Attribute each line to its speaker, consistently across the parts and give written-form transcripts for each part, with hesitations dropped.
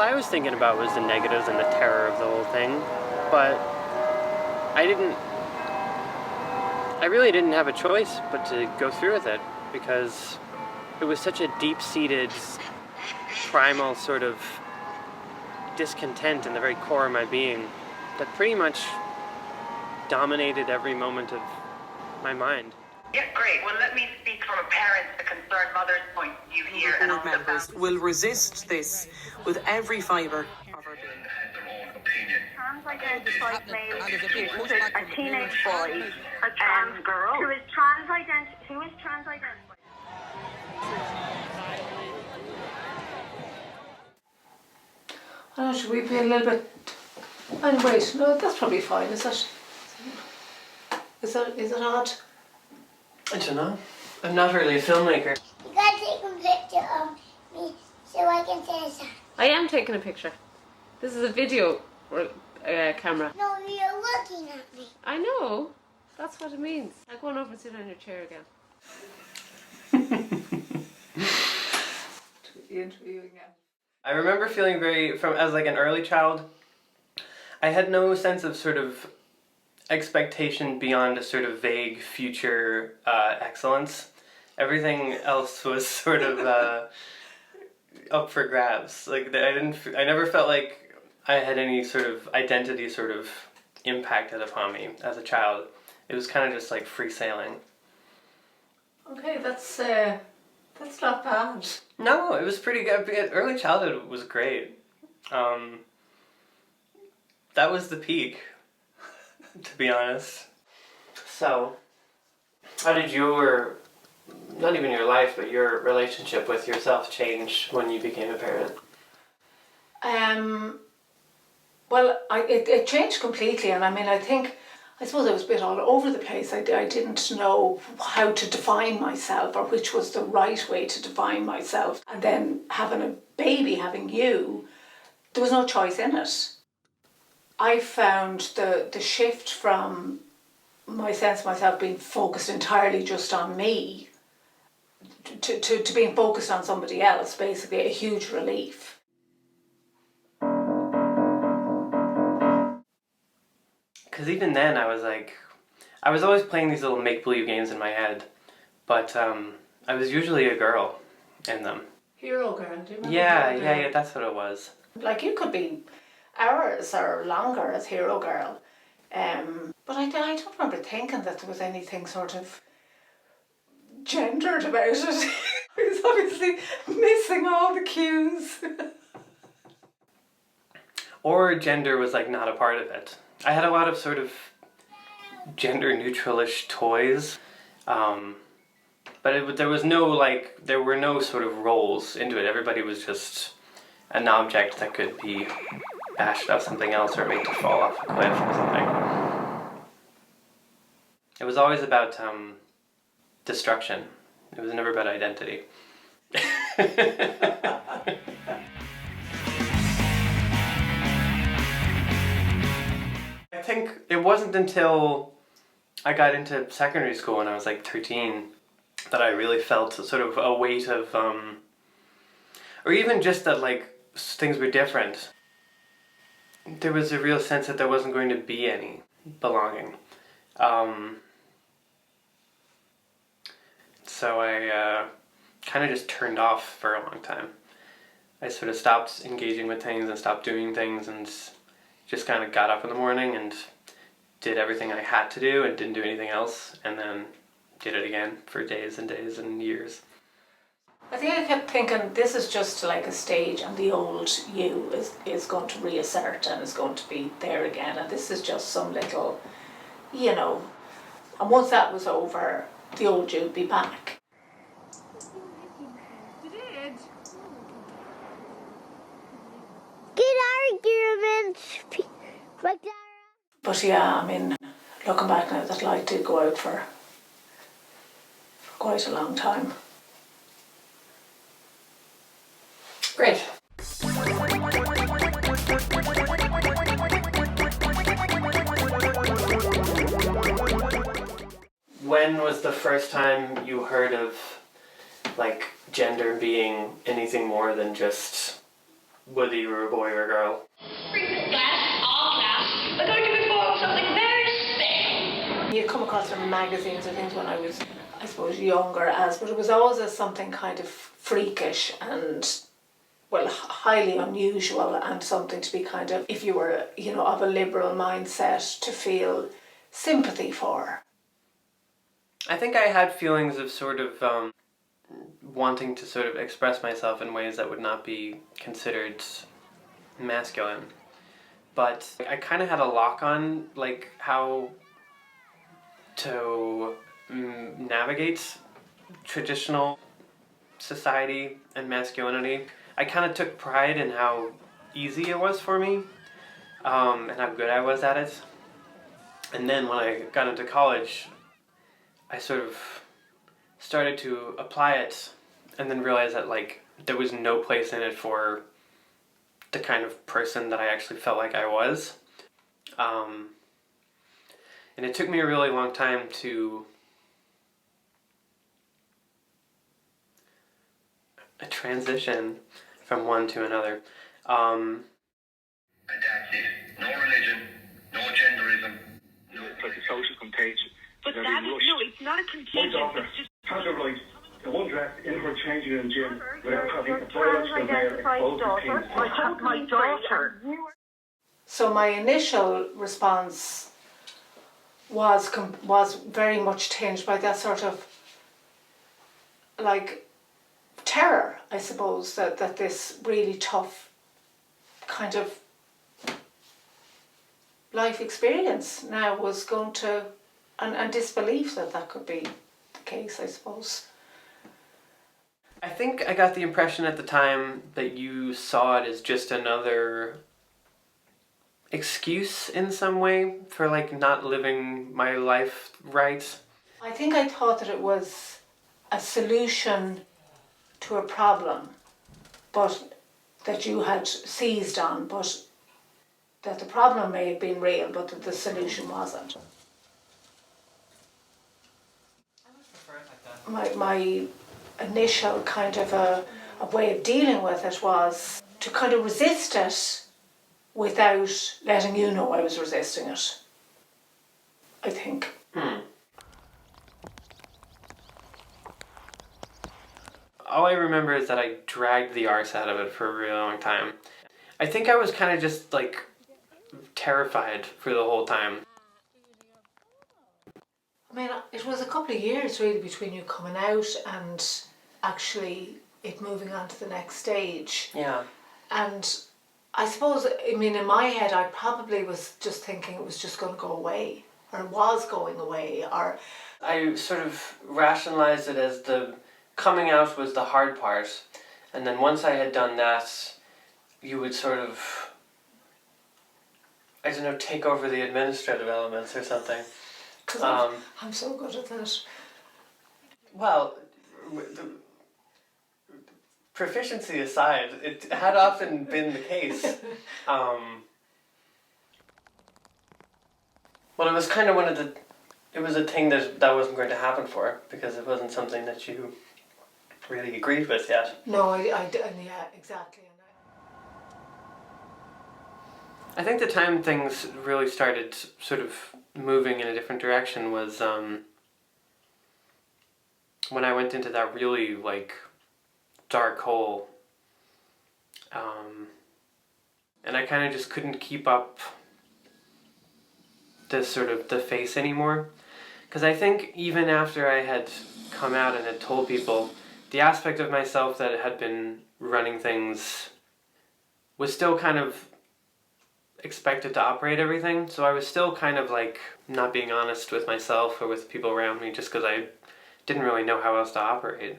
Speaker 1: I was thinking about was the negatives and the terror of the whole thing, but I really didn't have a choice but to go through with it, because it was such a deep-seated, primal sort of discontent in the very core of my being that pretty much dominated every moment of my mind.
Speaker 2: Yeah, great. Well, let me speak from a parent, a concerned mother's point of view here. And
Speaker 3: board members will resist this with every fibre of our being.
Speaker 4: Trans-identified male student, a teenage boy,
Speaker 2: a trans girl,
Speaker 4: who is trans-identified.
Speaker 5: Oh, should we be a little bit... Oh, wait, no, that's probably fine, is it? Is it odd?
Speaker 1: I don't know. I'm not really a filmmaker.
Speaker 6: You gotta take a picture of me so I can say something.
Speaker 7: I am taking a picture. This is a video camera.
Speaker 6: No, you're looking at me.
Speaker 7: I know. That's what it means. I'll go on over and sit on your chair again.
Speaker 1: I remember feeling as like an early child, I had no sense of sort of expectation beyond a sort of vague future excellence. Everything else was sort of up for grabs. Like I never felt like I had any sort of identity sort of impacted upon me as a child. It was kind of just like free sailing.
Speaker 5: Okay, that's not bad.
Speaker 1: No, it was pretty good. Early childhood was great. That was the peak, to be honest. So, how did not even your life, but your relationship with yourself change when you became a parent?
Speaker 5: Well, it changed completely, and I suppose I was a bit all over the place. I didn't know how to define myself or which was the right way to define myself. And then having a baby, having you, there was no choice in it. I found the shift from my sense of myself being focused entirely just on me to being focused on somebody else, basically, a huge relief.
Speaker 1: Because even then I was always playing these little make-believe games in my head, but I was usually a girl in them.
Speaker 5: Hero girl, do you remember?
Speaker 1: Yeah, that's what it was.
Speaker 5: Like, you could be hours or longer as hero girl, but I don't remember thinking that there was anything sort of gendered about it. I was obviously missing all the cues.
Speaker 1: Or gender was like not a part of it. I had a lot of sort of gender neutral-ish toys, but there were no sort of roles into it. Everybody was just an object that could be bashed off something else or made to fall off a cliff or something. It was always about destruction. It was never about identity. I think it wasn't until I got into secondary school when I was like 13 that I really felt sort of a weight of, or even just that like things were different. There was a real sense that there wasn't going to be any belonging. So I kind of just turned off for a long time. I sort of stopped engaging with things and stopped doing things and just kind of got up in the morning and did everything I had to do and didn't do anything else, and then did it again for days and days and years.
Speaker 5: I think I kept thinking, this is just like a stage and the old you is going to reassert and is going to be there again, and this is just some little, and once that was over, the old you would be back.
Speaker 6: Good argument, like that.
Speaker 5: But yeah, looking back now, that light did go out for quite a long time.
Speaker 1: Great. When was the first time you heard of like gender being anything more than just whether you were a boy or a girl.
Speaker 8: Our class, we're going to perform something very special.
Speaker 5: You come across them in magazines or things when I was, I suppose, younger but it was always as something kind of freakish and, well, highly unusual, and something to be kind of, if you were, of a liberal mindset, to feel sympathy for.
Speaker 1: I think I had feelings of sort of wanting to sort of express myself in ways that would not be considered masculine. But I kind of had a lock on, like, how to navigate traditional society and masculinity. I kind of took pride in how easy it was for me, and how good I was at it. And then when I got into college, I sort of started to apply it, and then realized that, like, there was no place in it for the kind of person that I actually felt like I was. And it took me a really long time to transition from one to another.
Speaker 9: And that's it. No religion, no genderism. No. It's like a social contagion.
Speaker 2: But that is, no, it's not a contagion. It's just...
Speaker 9: Has a right to undress in her changing room gym without having a biological male exposed to things.
Speaker 2: My daughter.
Speaker 5: So my initial response was very much tinged by that sort of, like, terror, I suppose, that this really tough kind of life experience now was going to, and disbelief that could be the case, I suppose.
Speaker 1: I think I got the impression at the time that you saw it as just another excuse in some way for, like, not living my life right.
Speaker 5: I think I thought that it was a solution to a problem, but that you had seized on, but that the problem may have been real, but that the solution wasn't. My initial kind of a way of dealing with it was to kind of resist it without letting you know I was resisting it, I think.
Speaker 1: All I remember is that I dragged the arse out of it for a really long time. I think I was kind of just, like, terrified for the whole time.
Speaker 5: I mean, it was a couple of years really between you coming out and actually it moving on to the next stage.
Speaker 1: Yeah.
Speaker 5: And I suppose, I mean, in my head, I probably was just thinking it was just going to go away, or it was going away, or...
Speaker 1: I sort of rationalized it as the coming out was the hard part, and then once I had done that, you would sort of, I don't know, take over the administrative elements or something.
Speaker 5: Because I'm so good at that.
Speaker 1: Well, proficiency aside, it had often been the case. Well, it was kind of it was a thing that wasn't going to happen for, because it wasn't something that you really agreed with yet.
Speaker 5: No, yeah, exactly.
Speaker 1: I think the time things really started sort of moving in a different direction was when I went into that really, like, dark hole. And I kind of just couldn't keep up the face anymore. Because I think even after I had come out and had told people, the aspect of myself that had been running things was still kind of expected to operate everything. So I was still kind of, like, not being honest with myself or with people around me, just because I didn't really know how else to operate.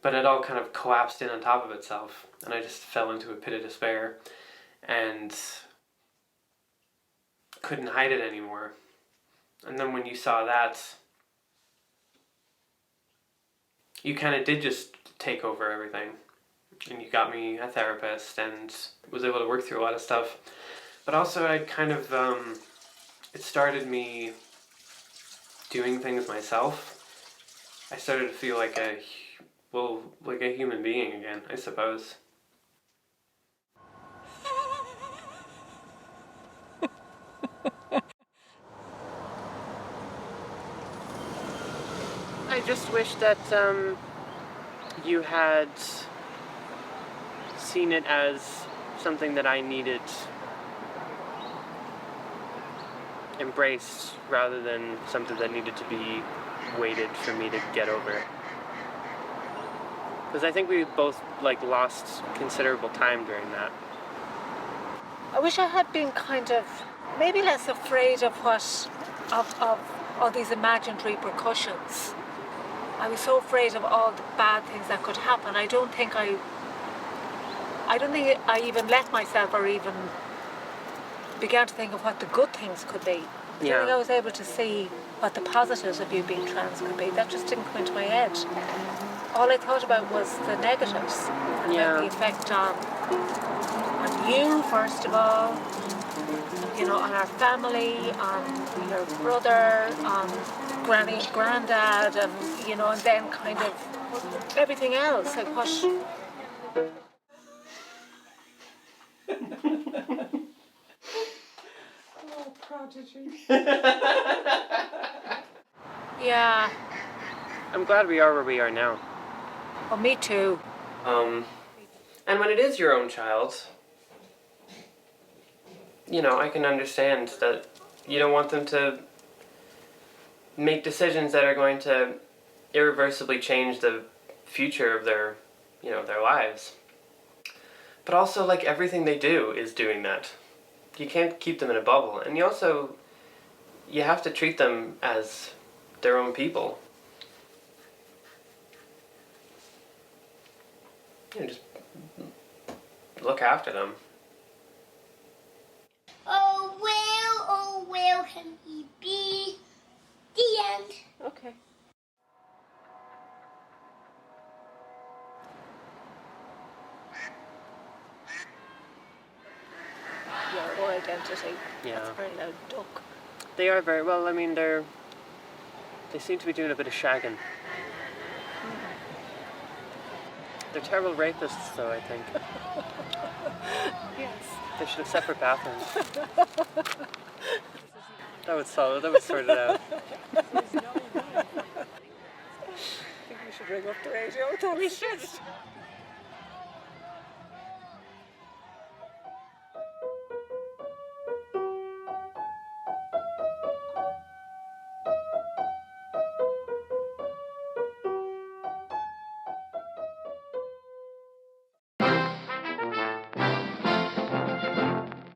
Speaker 1: But it all kind of collapsed in on top of itself, and I just fell into a pit of despair and couldn't hide it anymore. And then when you saw that, you kind of did just take over everything. And you got me a therapist and was able to work through a lot of stuff. But also I kind of, it started me doing things myself. I started to feel like a well, like a human being again, I suppose. I just wish that you had seen it as something that I needed embraced rather than something that needed to be waited for me to get over. Because I think we both lost considerable time during that.
Speaker 5: I wish I had been kind of maybe less afraid of all these imagined repercussions. I was so afraid of all the bad things that could happen. I don't think I even let myself or even began to think of what the good things could be. I don't think I was able to see what the positives of you being trans could be. That just didn't come into my head. All I thought about was the negatives and the effect on you, first of all, on our family, on your brother, on Granny, Grandad, and and then kind of everything else. Like what? Oh, prodigy. Yeah.
Speaker 1: I'm glad we are where we are now.
Speaker 5: Well, me too.
Speaker 1: And when it is your own child, I can understand that you don't want them to make decisions that are going to irreversibly change the future of their lives. But also, everything they do is doing that. You can't keep them in a bubble. And you have to treat them as their own people. Just look after them.
Speaker 6: Oh well, can he be? The end.
Speaker 7: Okay.
Speaker 5: Your identity.
Speaker 1: Yeah.
Speaker 5: That's a very loud duck.
Speaker 1: They are very well. I mean, they seem to be doing a bit of shagging. They're terrible rapists, though, I think.
Speaker 5: Yes.
Speaker 1: They should have separate bathrooms. That would sort it out.
Speaker 5: I think we should ring up the radio. We should.